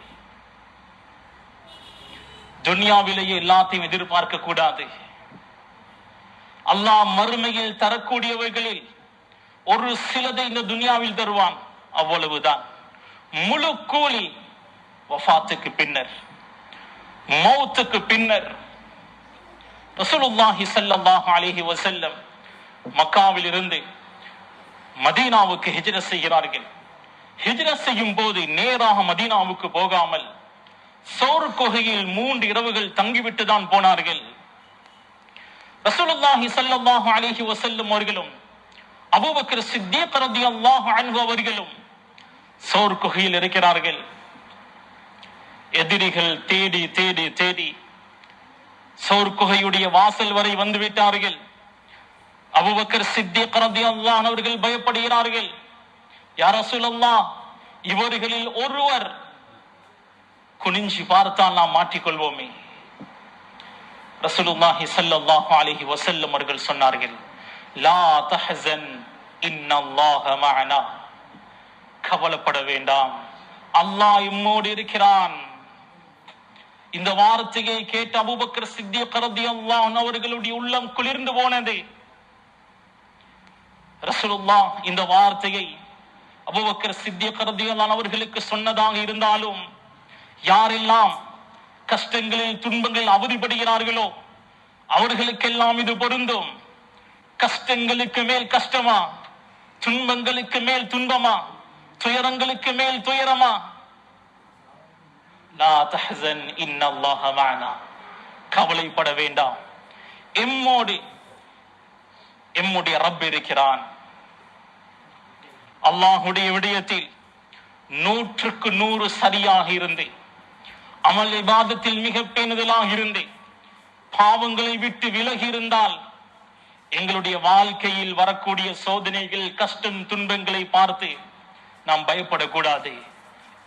துன்யாவிலேயே எல்லாத்தையும் எதிர்பார்க்க கூடாது. அல்லாஹ் மறுமையில் தரக்கூடியவைகளில் ஒரு சிலதை இந்த துன்யாவில் தருவான், அவ்வளவுதான். முழு கூலி வஃபாத்துக்கு பின்னர், மௌத்துக்கு பின்னர். ரசூலுல்லாஹி ஸல்லல்லாஹு அலைஹி வஸல்லம் மக்காவில் இருந்து மதீனாவுக்கு ஹிஜ்ரத் செய்கிறார்கள். ஹிஜ்ரத் செய்யும் போது நேராக மதீனாவுக்கு போகாமல் சௌர் குகையில் 3 இரவுகள் தங்கிவிட்டு தான் போனார்கள். ரசூலுல்லாஹி ஸல்லல்லாஹு அலைஹி வஸல்லம் அவர்களும் அபூபக்கர் சித்தீக் ரலியல்லாஹு அன்ஹு அவர்களும் சௌர் குகையில் இருக்கிறார்கள். எதிரிகள் தேடி தேடி தேடி சௌர் குகையுடைய வாசல் வரை வந்து விட்டார்கள். அபூபக்கர் சித்தீக் ரலியல்லாஹு அன்ஹு அவர்கள் பயப்படுகிறார்கள். யா ரசூலல்லாஹ், இவர்களில் ஒருவர் குனிஞ்சி பார்த்தால் நாம் மாட்டிக்கொள்வோமே. ரசூலுல்லாஹி ஸல்லல்லாஹு அலைஹி வஸல்லம் அவர்கள் சொன்னார்கள், லா தஹஸன் இன்னல்லாஹ மஅனா. கவலைப்பட வேண்டாம், அல்லாஹ் நம்மோடு இருக்கிறான். இந்த வார்த்தையை கேட்ட அபூபக்கர் சித்தீக் ரலியல்லாஹு அன்ஹு அவர்களுடைய உள்ளம் குளிர்ந்து போனது. ரசூலுல்லாஹ் இந்த வார்த்தையை அபூபக்கர் சித்தீக் ரலியல்லாஹு அன்ஹு அவர்களுக்கு சொன்னதாக இருந்தாலும், யாரெல்லாம் கஷ்டங்களில் துன்பங்களில் அவதிப்படுகிறார்களோ அவர்களுக்கெல்லாம் இது பொருந்தும். கஷ்டங்களுக்கு மேல் கஷ்டமா, துன்பங்களுக்கு மேல் துன்பமா, துயரங்களுக்கு மேல் துயரமா? லா தஹஸன் இன்னல்லாஹ மஅனா. கவலைப்பட வேண்டாம், எம்முடைய ரப் இருக்கிறான். அல்லாஹ்வுடைய விடயத்தில் 100க்கு 100 சரியாக இருந்து, அமல் இபாதத்தில் மிக பேணுதலாக இருந்து, பாவங்களை விட்டு விலகி இருந்தால் எங்களுடைய வாழ்க்கையில் வரக்கூடிய சோதனைகள், கஷ்டம், துன்பங்களை பார்த்து நாம் பயப்படக்கூடாது.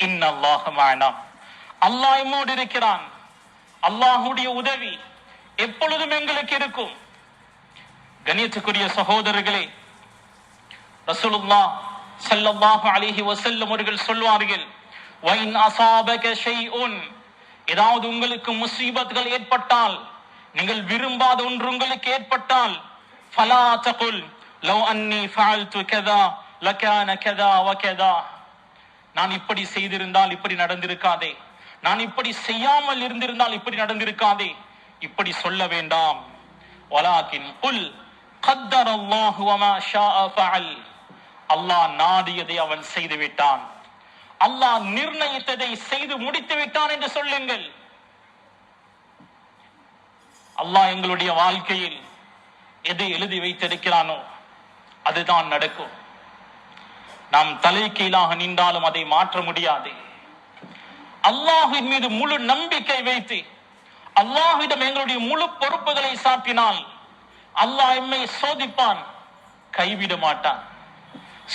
இன்னல்லாஹ மஅனா. அல்லாஹ் நம்மோடு இருக்கிறான். அல்லாஹ்வுடைய உதவி எப்பொழுதும் எங்களுக்கு இருக்கும். கண்ணியத்துக்குரிய சகோதரர்களே, ரசூலுல்லாஹ் ஸல்லல்லாஹு அலைஹி வஸல்லம் அவர்கள் சொல்வார்கள், வைன் அஸாபக ஷைஉன். ஏதாவது உங்களுக்கு முசீபத்கள் ஏற்பட்டால், நீங்கள் விரும்பாத ஒன்று உங்களுக்கு ஏற்பட்டால், ஃபலா தகுல் லவ் அன்னி ஃபஅல்து கதா லகான கதா வகதா. நான் இப்படி செய்திருந்தால் இப்படி நடந்திருக்காதே, நான் இப்படி செய்யாமல் இருந்திருந்தால் இப்படி நடந்திருக்காதே, இப்படி சொல்ல வேண்டாம். வலாகின் குல் கத்தரல்லாஹு வமா ஷாஅ ஃபஅல். அல்லாஹ் நாடியதை அவன் செய்து விட்டான், அல்லாஹ் நிர்ணயித்ததை செய்து முடித்து விட்டான் என்று சொல்லுங்கள். அல்லாஹ் எங்களுடைய வாழ்க்கையில் எதை எழுதி வைத்திருக்கிறானோ அதுதான் நடக்கும். நாம் தலை கீழாக நின்றாலும் அதை மாற்ற முடியாது. அல்லாஹ்வின் மீது முழு நம்பிக்கை வைத்து அல்லாஹ்விடம் எங்களுடைய முழு பொறுப்புகளை சாட்டினால் அல்லாஹ் எம்மை சோதிப்பான், கைவிட மாட்டான்.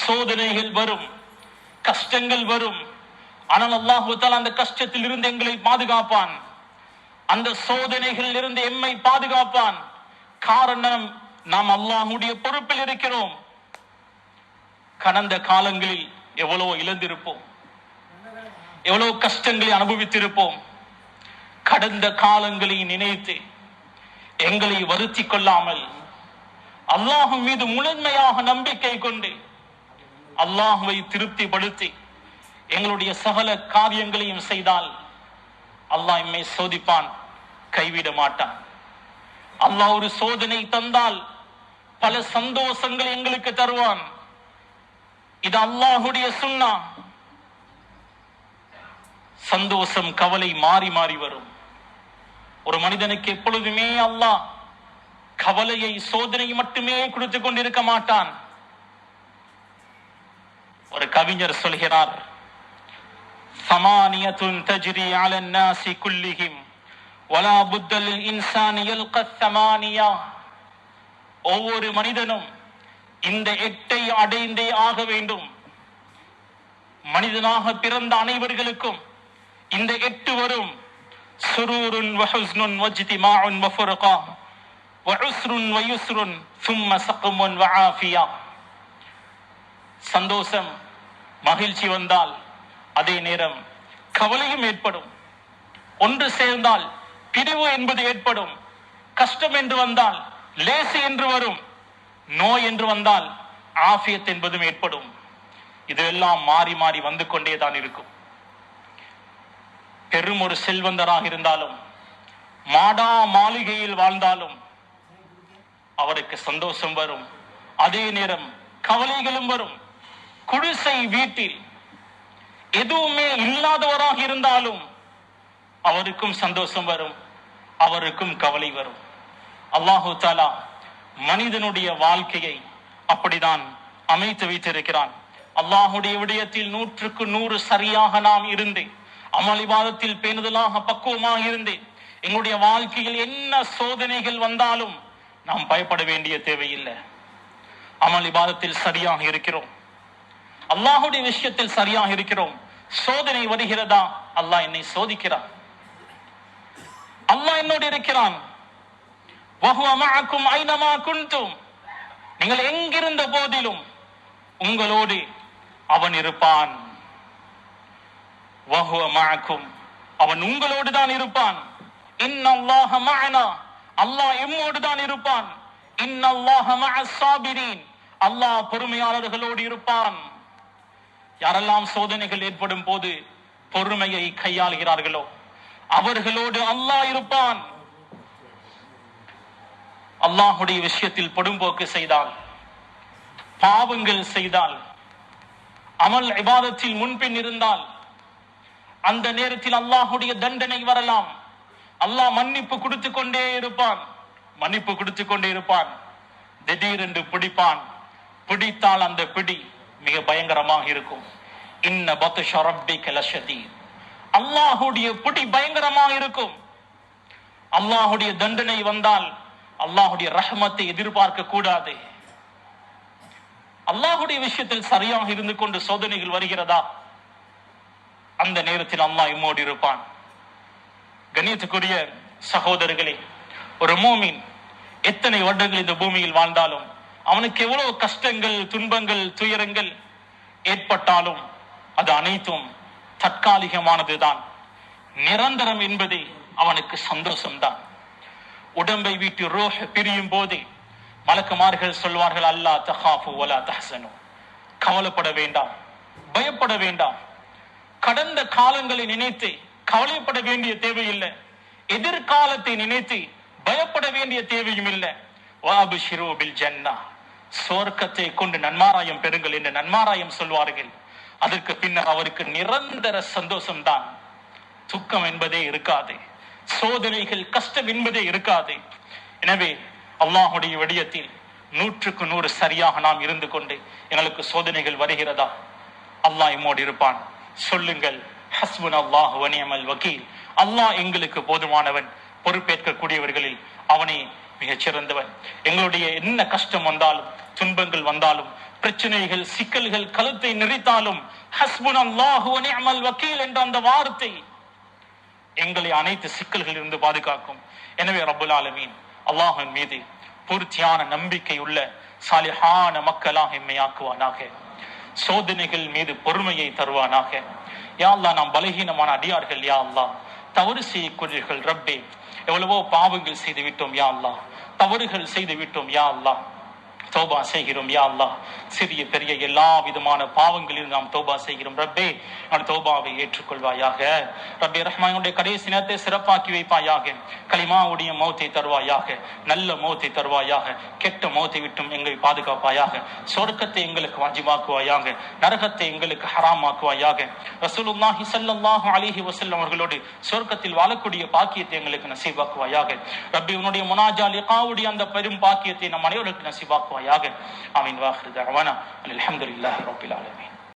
சோதனைகள் வரும், கஷ்டங்கள் வரும். ஆனால் அல்லாஹ் தஆலா அந்த கஷ்டத்தில் இருந்து எங்களை பாதுகாப்பான், அந்த சோதனைகளில் இருந்து எம்மை பாதுகாப்பான். காரணம், நாம் அல்லாஹ்வுடைய பொறுப்பில் இருக்கிறோம். கடந்த காலங்களில் எவ்வளவு இழந்திருப்போம், எவ்வளவு கஷ்டங்களை அனுபவித்திருப்போம். கடந்த காலங்களை நினைத்து எங்களை வருத்திக் கொள்ளாமல் அல்லாஹ் மீது முழுமையாக நம்பிக்கை கொண்டு அல்லாஹ்வை திருப்திப்படுத்தி எங்களுடைய சகல காரியங்களையும் செய்தால் அல்லாஹ் எம்மை சோதிப்பான், கைவிட மாட்டான். அல்லாஹ் ஒரு சோதனை தந்தால் பல சந்தோஷங்களை எங்களுக்கு தருவான். இது அல்லாஹ்வுடைய சுன்னா. சந்தோஷம் கவலை மாறி மாறி வரும். ஒரு மனிதனுக்கு எப்பொழுதுமே அல்லாஹ் கவலையை சோதனை மட்டுமே கொடுத்து கொண்டிருக்க மாட்டான். ஒரு கவிஞர் சொல்கிறார், சமானியத்துன் தஜ்ரி அலன் நாஸி குல்லிஹிம் வலா புத்த லில் இன்சானி யல்கா ஸமானியா. ஒவ்வொரு மனிதனும் இந்த 8ஐ அடைந்தே ஆக வேண்டும். மனிதனாக பிறந்த அனைவர்களுக்கும் இந்த 8 வரும். சுரூருன் வஹுஸ்னுன் வஜ்திமாஉன் வஃபுர்கா வஉஸ்ருன் வயுஸ்ருன் சும்ம ஸக்முன் வஆஃபியா. சந்தோஷம், மகிழ்ச்சி வந்தால் அதே நேரம் கவலையும் ஏற்படும். ஒன்று சேர்ந்தால் பிரிவு என்பது ஏற்படும். கஷ்டம் என்று வந்தால் லேசு என்று வரும். நோய் என்று வந்தால் ஆஃபியத் என்பதும் ஏற்படும். இதெல்லாம் மாறி மாறி வந்து கொண்டேதான் இருக்கும். பெரும் ஒரு செல்வந்தராக இருந்தாலும், மாடா மாளிகையில் வாழ்ந்தாலும் அவருக்கு சந்தோஷம் வரும், அதே நேரம் கவலைகளும் வரும். குடிசை வீட்டில் எதுவுமே இல்லாதவராக இருந்தாலும் அவருக்கும் சந்தோஷம் வரும், அவருக்கும் கவலை வரும். அல்லாஹு தஆலா மனிதனுடைய வாழ்க்கையை அப்படிதான் அமைத்து வைத்திருக்கிறான். அல்லாஹுடைய விடயத்தில் 100க்கு 100 சரியாக நாம் இருந்து, அமல் இபாதத்தில் பேணுதலாக பக்குவமாக இருந்து, எங்களுடைய வாழ்க்கையில் என்ன சோதனைகள் வந்தாலும் நாம் பயப்பட வேண்டிய தேவையில்லை. அமல் இபாதத்தில் சரியாக இருக்கிறோம், அல்லாஹுடைய விஷயத்தில் சரியாக இருக்கிறோம். சோதனை வருகிறதா, அல்லாஹ் என்னை சோதிக்கிறான், அல்லாஹ் என்னோடு இருக்கிறான். வஹுவ மஅக்கும் ஐனமா குன்தும். நீங்கள் எங்கிருந்த போதிலும் உங்களோடு அவன் இருப்பான். வஹுவ மஅக்கும், அவன் உங்களோடு தான் இருப்பான். இன்னல்லாஹ மஅனா, அல்லாஹ் எம்மோடு தான் இருப்பான். இன்னல்லாஹ மஅஸ் ஸாபிரீன், அல்லாஹ் பொறுமையாளர்களோடு இருப்பான். யாரெல்லாம் சோதனைகள் ஏற்படும் போது பொறுமையை கையாளுகிறார்களோ அவர்களோடு அல்லாஹ் இருப்பான். அல்லாஹுடைய விஷயத்தில் பொடும்போக்கு செய்தால், பாவங்கள் செய்தால், அமல் இபாதத்தில் முன்பின் இருந்தால் அந்த நேரத்தில் அல்லாஹுடைய தண்டனை வரலாம். அல்லாஹ் மன்னிப்பு கொடுத்து கொண்டே இருப்பான், மன்னிப்பு கொடுத்து கொண்டே இருப்பான். திடீரென்று பிடிப்பான். பிடித்தால் அந்த பிடி மிக பயங்கரமாக இருக்கும். இன்ன பத்ஷ ரப்பிக லஷதீத், அல்லாஹுடைய பிடி பயங்கரமாக இருக்கும். அல்லாஹுடைய தண்டனை வந்தால் அல்லாஹுடைய ரஹ்மத்தை எதிர்பார்க்க கூடாது. அல்லாஹுடைய விஷயத்தில் சரியாக இருந்து கொண்டு சோதனைகள் வருகிறதா, அந்த நேரத்தில் அல்லாஹ் இம்மோடு இருப்பான். கண்ணியத்துக்குரிய சகோதரர்களே, ஒரு மூமின் எத்தனை வருடங்கள் இந்த பூமியில் வாழ்ந்தாலும், அவனுக்கு எவ்வளவு கஷ்டங்கள், துன்பங்கள், துயரங்கள் ஏற்பட்டாலும் அது அனைத்தும் தற்காலிகமானதுதான். நிரந்தரம் என்பது அவனுக்கு சந்தோஷம்தான். உடம்பை விட்டு ரூஹ் பிரியும் போது மலக்குமார்கள் சொல்வார்கள், அல்லா தஹாஃபு வலா தஹ்சனு, கவலைப்பட வேண்டாம், பயப்பட வேண்டாம். கடந்த காலங்களை நினைத்து கவலைப்பட வேண்டிய தேவையில்லை, எதிர்காலத்தை நினைத்து பயப்பட வேண்டிய தேவையும் இல்லை. வஅப்ஷிரு பில் ஜன்னah, சொர்க்கத்தை கொண்டு நன்மாராயம் பெறுங்கள் என்று நன்மாராயம் சொல்வார்கள். அதற்கு பின்னர் அவருக்கு நிரந்தர சந்தோஷம்தான். துக்கம் என்பதே இருக்காது, சோதனைகள், கஷ்டம் என்பதே இருக்காது. எனவே அல்லாஹுடைய விடயத்தில் 100க்கு 100 சரியாக நாம் இருந்து கொண்டு எங்களுக்கு சோதனைகள் வருகிறதா, அல்லாஹ் எம்மோடு இருப்பான். சொல்லுங்கள், ஹஸ்புனல்லாஹு வ நிஅமல் வக்கீல். அல்லாஹ் எங்களுக்கு போதுமானவன், பொறுப்பேற்கக்கூடியவர்களில் அவனே மிகச் சிறந்தவன். எங்களுடைய என்ன கஷ்டம் வந்தாலும், துன்பங்கள் வந்தாலும், பிரச்சனைகள், சிக்கல்கள் கழுத்தை நெரித்தாலும், ஹஸ்புனல்லாஹு வ நிஅமல் வக்கீல் என்ற அந்த வார்த்தை எங்களை அனைத்து சிக்கல்களில் இருந்து பாதுகாக்கும். எனவே ரப்புல் ஆலமீன் அல்லாஹ்வின் மீது பூர்த்தியான நம்பிக்கை உள்ள சாலிஹான மக்களாக எம்மை ஆக்குவானாக. சோதனைகள் மீது பொறுமையை தருவானாக. யா அல்லாஹ், நாம் பலகீனமான அடியார்கள் யா அல்லாஹ், தவறு செய்யக்கூடியவர்கள் ரப்பே. எவ்வளவோ பாவங்கள் செய்து விட்டோம் யா அல்லாஹ், தவறுகள் செய்து விட்டோம் யா அல்லாஹ். தௌபா செய்கிறோம் யா அல்லாஹ். சிறிய பெரிய எல்லா விதமான பாவங்களில் நாம் தௌபா செய்கிறோம் ரப்பே. அந்த தௌபாவை ஏற்றுக்கொள்வாயாக ரப்பே. ரஹ்மானுடைய கடைசி நேரத்தை சிறப்பாக்கி வைப்பாயாக. கலிமாவுடைய மௌத்தை தருவாயாக, நல்ல மௌத்தை தருவாயாக. கெட்ட மௌத்தை விட்டும் எங்களை பாதுகாப்பாயாக. சொர்க்கத்தை எங்களுக்கு வாஜிபாக்குவாயாக, நரகத்தை எங்களுக்கு ஹராமாக்குவாயாக. ரசூலுல்லாஹி ஸல்லல்லாஹு அலைஹி வஸல்லம் அவர்களோடு சொர்க்கத்தில் வாழக்கூடிய பாக்கியத்தை எங்களுக்கு நசீபாக்குவாயாக ரப்பே. உன்னுடைய முனாஜா லிகாவுடைய அந்த பெரும் பாக்கியத்தை நம் அனைவருக்கு நசீபாக்குவாயாக. ஆமீன். வாஹிரு தஅவானா அல்ஹம்துலில்லாஹி ரப்பில் ஆலமீன்.